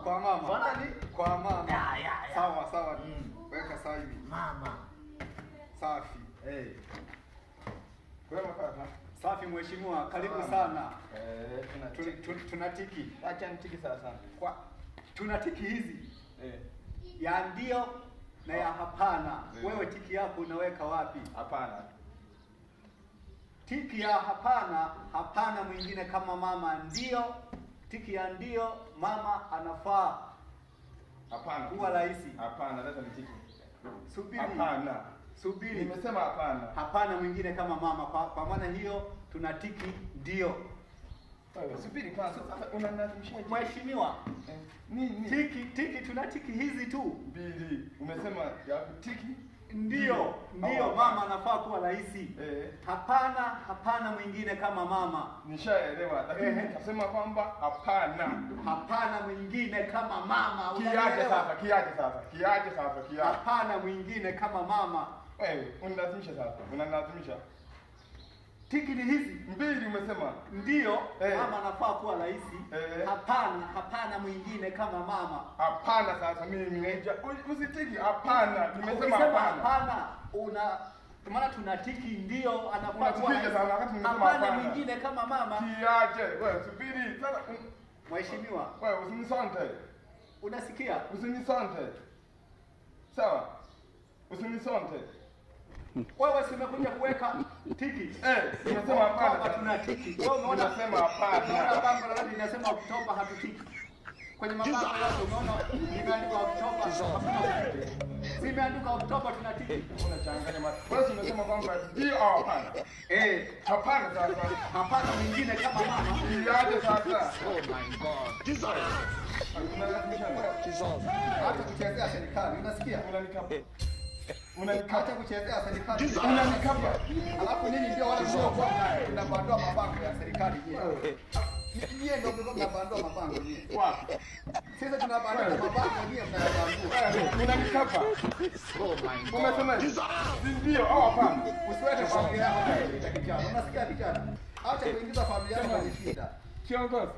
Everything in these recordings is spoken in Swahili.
Kwa mama. Kwa nani? Kwa mama. Ya. Sawa sawa. Weka sawa hivi. Mama. Safi. Kwema kaka. Safi mheshimiwa, karibu sana. Tunatiki. Acha nitiki sana. Kwa tunatiki hizi. Ya ndio na ya hapana. Wewe tiki yako unaweka wapi? Hapana. Tiki ya hapana mwingine kama mama ndio. Tiki ya ndio mama anafaa. Hapana. Kuwa rahisi. Hapana, leta nitiki. Subiri. Hapana. Subiri. Nimesema hapana. Hapana mwingine kama mama. Kwa maana hiyo tunatiki ndio. Subiri kwanza. Unanadhimishaje? Mheshimiwa. Nini? Tiki tunatiki hizi tu. Mbili. Umesema ya tiki? Ndio mama anafaa kuwa rahisi. Hapana mwingine kama mama. Nishaelewa. Lakini nikasema kwamba hapana mwingine kama mama. Kiaje sasa. Hapana mwingine kama mama. Wewe unalazimisha. Tiki ni hizi mbili umesema. Ndio mama anafaa kuwa rahisi. Hapana mwingine kama mama. Hapana sasa mimi usitiki hapana. Nimesema hapana. Maana tunatiki ndio anafaa kuwa hapana mwingine kama mama. Kiaje? Wewe subiri sasa. Mheshimiwa, wewe usinisante. Unasikia? Usinisante. Sawa? Usinisante. Wewe umekuja kuweka tiki. Unasema hapana. Tunatiki. Wewe unaona unasema hapana. Unaona bango la linasema Oktoba hatutiki. Kwenye mabango yote unaona imeandikwa Oktoba. Zimeandikwa Oktoba tunatiki. Unachanganya mambo. Wewe unasema kwamba ndio au hapana? Hapana sasa. Hapana mwingine kama mama. Kiaje sasa? Oh my God. Jesus. Hata kuchezea serikali unasikia? Unanikata kuchezea serikali. Unanikapa. Alafu nini ndio wale sio kwa tunabandua mabango ya serikali yeye. Yeye ndio mnabandua mabango yeye. Wapi? Sisi tunabandua mabango yeye mnayabandua. Unanikapa. Oh my God. Umesema ndio au hapana? Usiweke familia yako katika kijana. Unasikia kijana? Acha kuingiza familia yako kwenye shida. Kiongozi.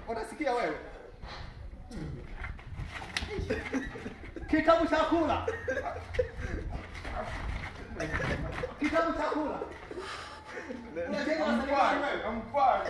Unasikia wewe? Kitabu cha kula. Kitabu cha kula. Unacheka na serikali wewe. I'm fine.